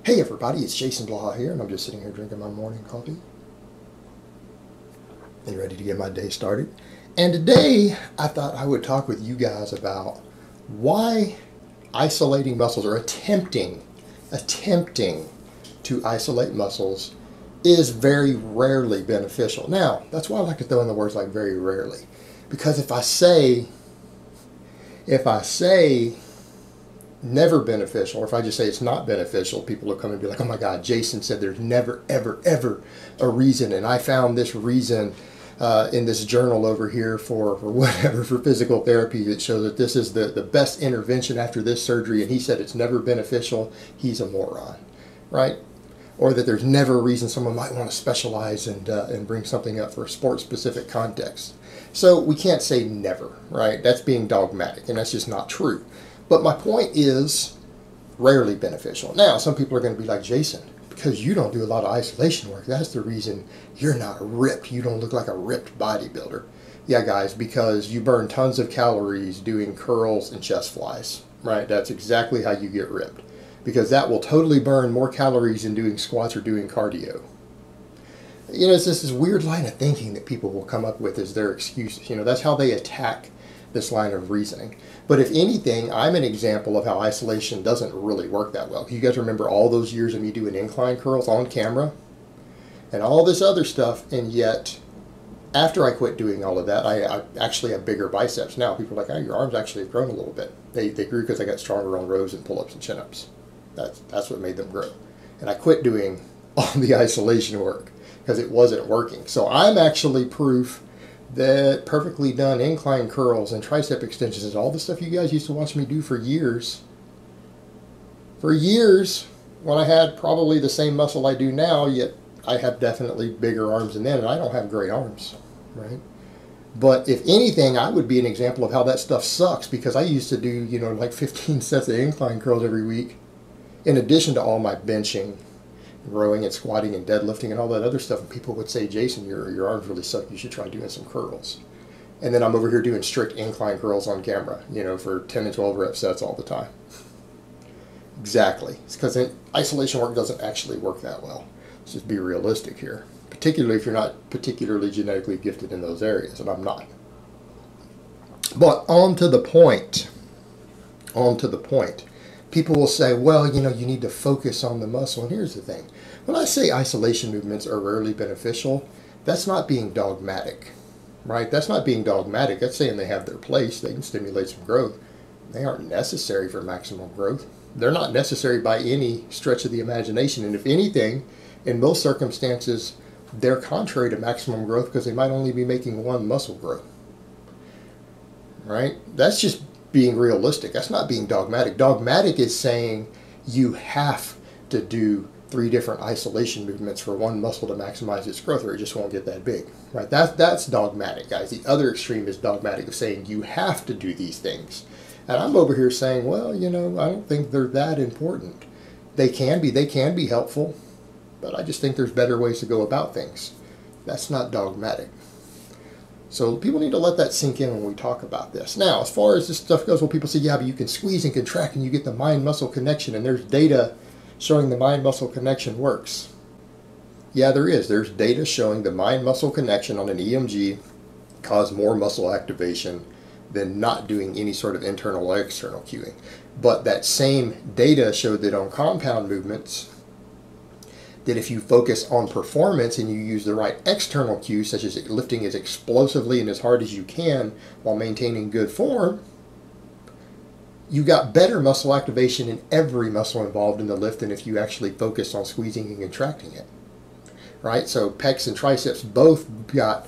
Hey everybody, it's Jason Blaha here, and I'm just sitting here drinking my morning coffee and ready to get my day started. And today, I thought I would talk with you guys about why isolating muscles, or attempting to isolate muscles, is very rarely beneficial. Now, that's why I like to throw in the words like very rarely. Because if I say never beneficial, or if I just say it's not beneficial, people will come and be like, oh my God, Jason said there's never, ever, ever a reason, and I found this reason in this journal over here for whatever, for physical therapy, that shows that this is the best intervention after this surgery, and he said it's never beneficial. He's a moron, right? Or that there's never a reason someone might want to specialize and bring something up for a sport-specific context. So we can't say never, right? That's being dogmatic, and that's just not true. But my point is rarely beneficial. Now, some people are going to be like, Jason, because you don't do a lot of isolation work, that's the reason you're not ripped. You don't look like a ripped bodybuilder. Yeah, guys, because you burn tons of calories doing curls and chest flies, right? That's exactly how you get ripped. Because that will totally burn more calories than doing squats or doing cardio. You know, it's just this weird line of thinking that people will come up with as their excuses. You know, that's how they attack this line of reasoning. But if anything, I'm an example of how isolation doesn't really work that well. You guys remember all those years of me doing incline curls on camera and all this other stuff, and yet after I quit doing all of that, I actually have bigger biceps now. People are like, oh, your arms actually have grown a little bit. They grew because I got stronger on rows and pull-ups and chin-ups. That's what made them grow. And I quit doing all the isolation work because it wasn't working. So I'm actually proof that perfectly done incline curls and tricep extensions and all the stuff you guys used to watch me do for years, when I had probably the same muscle I do now, yet I have definitely bigger arms than then, and I don't have great arms, right? But if anything, I would be an example of how that stuff sucks, because I used to do, you know, like 15 sets of incline curls every week, in addition to all my benching, rowing and squatting and deadlifting and all that other stuff, and people would say, Jason, your arms really suck, you should try doing some curls. And then I'm over here doing strict incline curls on camera, you know, for 10 and 12 rep sets all the time. Exactly. It's because isolation work doesn't actually work that well. Let's just be realistic here, particularly if you're not particularly genetically gifted in those areas, and I'm not. But on to the point. People will say, well, you know, you need to focus on the muscle. And here's the thing. When I say isolation movements are rarely beneficial, that's not being dogmatic, right? That's not being dogmatic. That's saying they have their place. They can stimulate some growth. They aren't necessary for maximum growth. They're not necessary by any stretch of the imagination. And if anything, in most circumstances, they're contrary to maximum growth because they might only be making one muscle grow, right? That's just being realistic. That's not being dogmatic. Dogmatic is saying you have to do 3 different isolation movements for one muscle to maximize its growth, or it just won't get that big, right? That's dogmatic, guys. The other extreme is dogmatic, of saying you have to do these things. And I'm over here saying, well, you know, I don't think they're that important. They can be helpful, but I just think there's better ways to go about things. That's not dogmatic. So people need to let that sink in when we talk about this. Now, as far as this stuff goes, well, people say, yeah, but you can squeeze and contract and you get the mind-muscle connection, and there's data showing the mind-muscle connection works. Yeah, there is. There's data showing the mind-muscle connection on an EMG cause more muscle activation than not doing any sort of internal or external cueing. But that same data showed that on compound movements, that if you focus on performance and you use the right external cues, such as lifting as explosively and as hard as you can while maintaining good form, you got better muscle activation in every muscle involved in the lift than if you actually focused on squeezing and contracting it, right? So pecs and triceps both got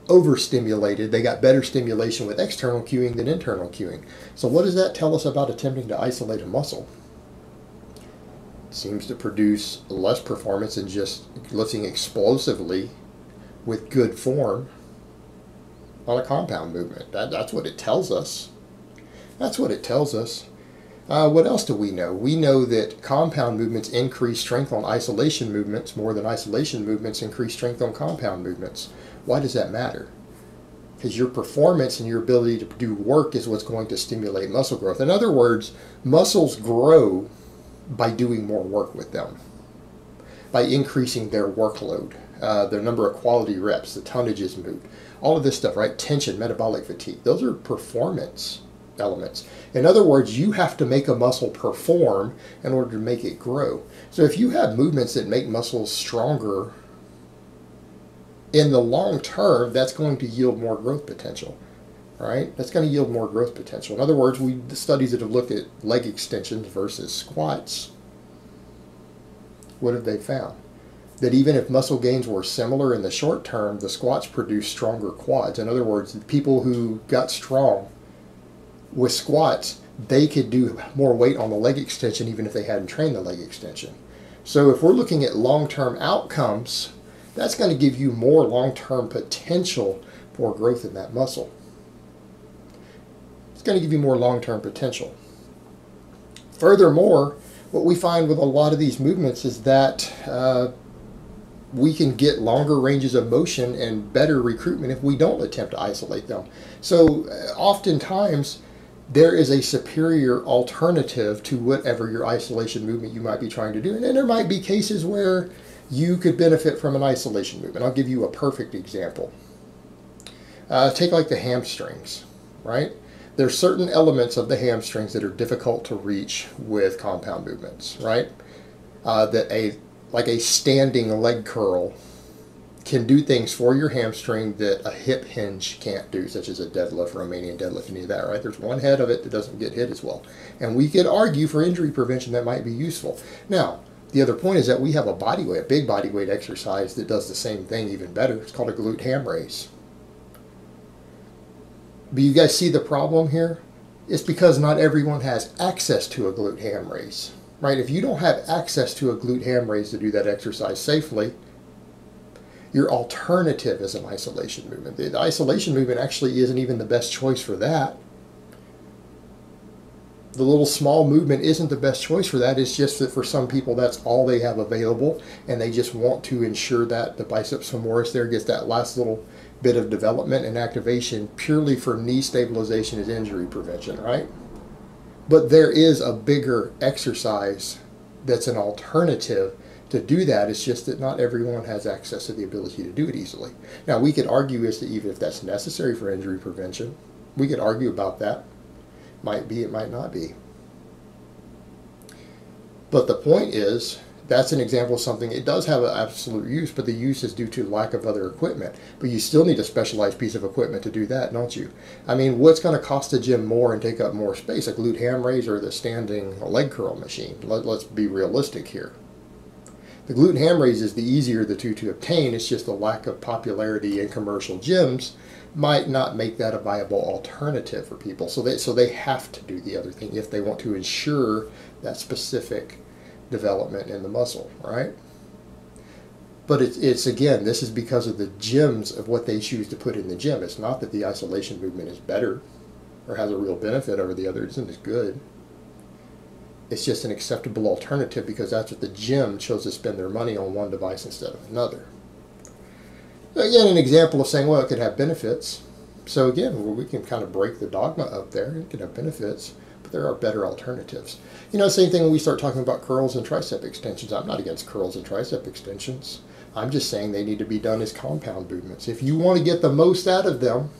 overstimulated. They got better stimulation with external cueing than internal cueing. So what does that tell us about attempting to isolate a muscle? Seems to produce less performance than just lifting explosively with good form on a compound movement. That's what it tells us. That's what it tells us. What else do we know? We know that compound movements increase strength on isolation movements more than isolation movements increase strength on compound movements. Why does that matter? Because your performance and your ability to do work is what's going to stimulate muscle growth. In other words, muscles grow by doing more work with them, by increasing their workload, their number of quality reps, the tonnages moved, all of this stuff, right? Tension, metabolic fatigue, those are performance elements. In other words, you have to make a muscle perform in order to make it grow. So if you have movements that make muscles stronger, in the long term, that's going to yield more growth potential, right? That's going to yield more growth potential. In other words, the studies that have looked at leg extensions versus squats, what have they found? That even if muscle gains were similar in the short term, the squats produced stronger quads. In other words, the people who got strong with squats, they could do more weight on the leg extension even if they hadn't trained the leg extension. So if we're looking at long-term outcomes, that's going to give you more long-term potential for growth in that muscle. It's going to give you more long-term potential. Furthermore, what we find with a lot of these movements is that we can get longer ranges of motion and better recruitment if we don't attempt to isolate them. So oftentimes there is a superior alternative to whatever your isolation movement you might be trying to do. And then there might be cases where you could benefit from an isolation movement. I'll give you a perfect example. Take like the hamstrings, right? There's certain elements of the hamstrings that are difficult to reach with compound movements, right? Like a standing leg curl can do things for your hamstring that a hip hinge can't do, such as a deadlift, Romanian deadlift, any of that, right? There's one head of it that doesn't get hit as well. And we could argue for injury prevention that might be useful. Now, the other point is that we have a body weight, a big body weight exercise that does the same thing even better. It's called a glute ham raise. But you guys see the problem here? It's because not everyone has access to a glute ham raise, right? If you don't have access to a glute ham raise to do that exercise safely, your alternative is an isolation movement. The isolation movement actually isn't even the best choice for that. The little small movement isn't the best choice for that. It's just that for some people that's all they have available, and they just want to ensure that the biceps femoris there gets that last little bit of development and activation purely for knee stabilization as injury prevention, right? But there is a bigger exercise that's an alternative to do that. It's just that not everyone has access to the ability to do it easily. Now, we could argue as to even if that's necessary for injury prevention. We could argue about that. Might be, it might not be. But the point is, that's an example of something, it does have an absolute use, but the use is due to lack of other equipment. But you still need a specialized piece of equipment to do that, don't you? I mean, what's going to cost a gym more and take up more space, a glute ham raise or the standing leg curl machine? Let's be realistic here. The glute ham raise is the easier of the two to obtain. It's just the lack of popularity in commercial gyms might not make that a viable alternative for people. So they have to do the other thing if they want to ensure that specific development in the muscle, right? But it's again, this is because of the gyms of what they choose to put in the gym. It's not that the isolation movement is better or has a real benefit over the other. It isn't as good. It's just an acceptable alternative because that's what the gym chose to spend their money on, one device instead of another. Again, an example of saying, well, it could have benefits. So again, we can kind of break the dogma up there. It could have benefits, but there are better alternatives. You know, same thing when we start talking about curls and tricep extensions. I'm not against curls and tricep extensions. I'm just saying they need to be done as compound movements. If you want to get the most out of them,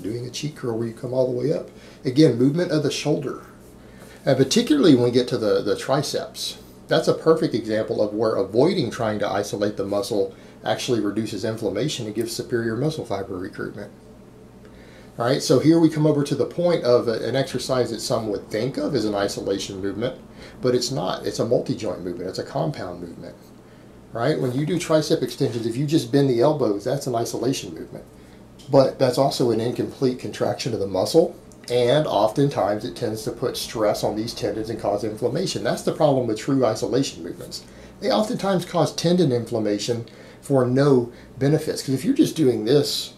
doing a cheat curl where you come all the way up. Again, movement of the shoulder. And particularly when we get to the triceps. That's a perfect example of where avoiding trying to isolate the muscle actually reduces inflammation and gives superior muscle fiber recruitment. All right, so here we come over to the point of an exercise that some would think of as an isolation movement, but it's not. It's a multi-joint movement. It's a compound movement. Right? When you do tricep extensions, if you just bend the elbows, that's an isolation movement. But that's also an incomplete contraction of the muscle, and oftentimes it tends to put stress on these tendons and cause inflammation. That's the problem with true isolation movements. They oftentimes cause tendon inflammation for no benefits. Because if you're just doing this,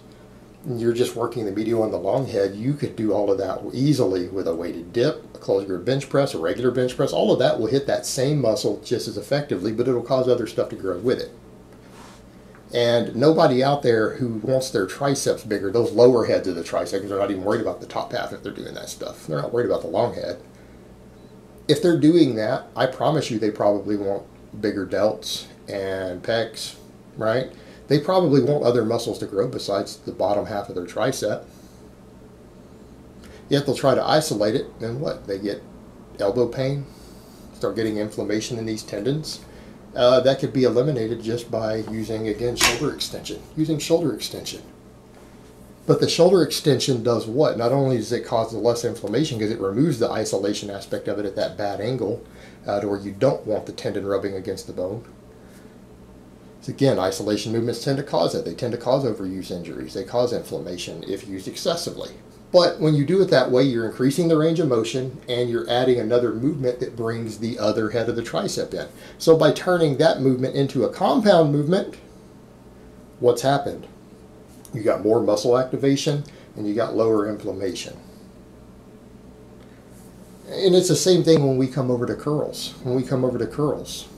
and you're just working the medial and the long head, you could do all of that easily with a weighted dip, a closed grip bench press, a regular bench press. All of that will hit that same muscle just as effectively, but it'll cause other stuff to grow with it. And nobody out there who wants their triceps bigger, those lower heads of the triceps, they're not even worried about the top half if they're doing that stuff. They're not worried about the long head. if they're doing that, I promise you they probably want bigger delts and pecs, right? They probably want other muscles to grow besides the bottom half of their tricep. Yet they'll try to isolate it, and what? They get elbow pain, start getting inflammation in these tendons. That could be eliminated just by using, again, shoulder extension. Using shoulder extension. But the shoulder extension does what? Not only does it cause the less inflammation because it removes the isolation aspect of it at that bad angle to where you don't want the tendon rubbing against the bone. So again, isolation movements tend to cause that. They tend to cause overuse injuries. They cause inflammation if used excessively. But when you do it that way, you're increasing the range of motion and you're adding another movement that brings the other head of the tricep in. So by turning that movement into a compound movement, what's happened? You got more muscle activation and you got lower inflammation. And it's the same thing when we come over to curls. When we come over to curls,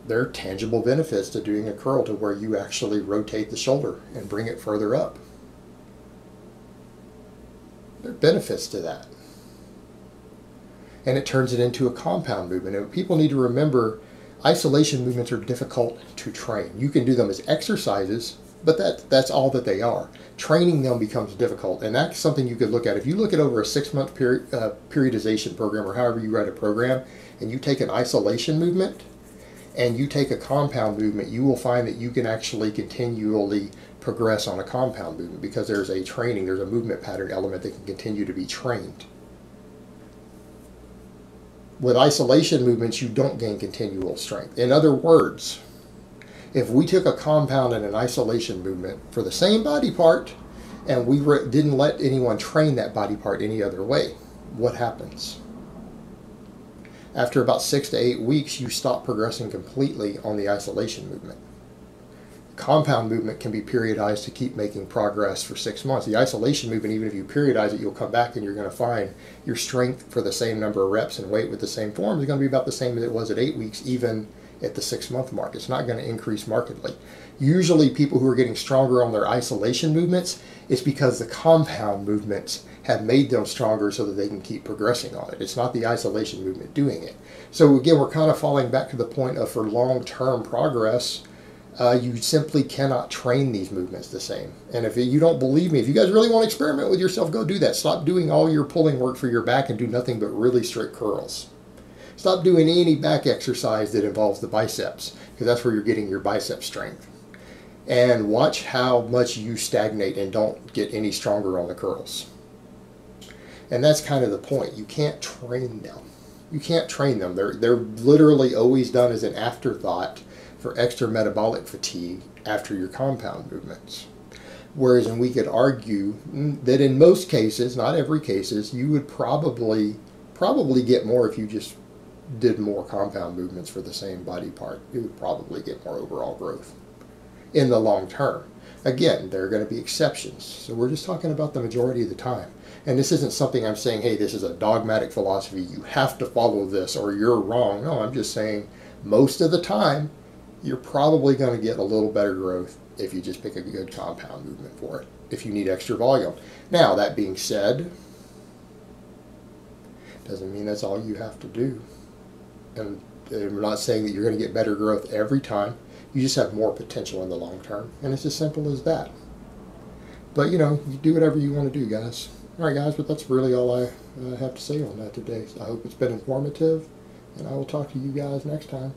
there are tangible benefits to doing a curl to where you actually rotate the shoulder and bring it further up. There are benefits to that. And it turns it into a compound movement. And people need to remember, isolation movements are difficult to train. You can do them as exercises, but that's all that they are. Training them becomes difficult, and that's something you could look at. If you look at over a 6-month periodization program, or however you write a program, and you take an isolation movement and you take a compound movement, you will find that you can actually continually progress on a compound movement because there's a training, there's a movement pattern element that can continue to be trained. With isolation movements, you don't gain continual strength. In other words, if we took a compound and an isolation movement for the same body part and we didn't let anyone train that body part any other way, what happens? After about 6 to 8 weeks, you stop progressing completely on the isolation movement. Compound movement can be periodized to keep making progress for 6 months. The isolation movement, even if you periodize it, you'll come back and you're going to find your strength for the same number of reps and weight with the same form is going to be about the same as it was at 8 weeks, even at the 6-month mark. It's not going to increase markedly. Usually people who are getting stronger on their isolation movements, it's because the compound movements have made them stronger so that they can keep progressing on it. It's not the isolation movement doing it. So again, we're kind of falling back to the point of, for long-term progress, you simply cannot train these movements the same. And if you don't believe me, if you guys really want to experiment with yourself, go do that. Stop doing all your pulling work for your back and do nothing but really strict curls. Stop doing any back exercise that involves the biceps, because that's where you're getting your bicep strength. And watch how much you stagnate and don't get any stronger on the curls. And that's kind of the point. You can't train them. You can't train them. They're literally always done as an afterthought for extra metabolic fatigue after your compound movements. Whereas, and we could argue that in most cases, not every cases, you would probably get more if you just did more compound movements for the same body part. You would probably get more overall growth in the long term. Again, there are going to be exceptions. So we're just talking about the majority of the time. And this isn't something I'm saying, hey, this is a dogmatic philosophy, you have to follow this or you're wrong. No, I'm just saying most of the time, you're probably going to get a little better growth if you just pick a good compound movement for it, if you need extra volume. Now, that being said, doesn't mean that's all you have to do. And we're not saying that you're going to get better growth every time. You just have more potential in the long term. And it's as simple as that. But, you do whatever you want to do, guys. All right, guys, but that's really all I have to say on that today. So I hope it's been informative, and I will talk to you guys next time.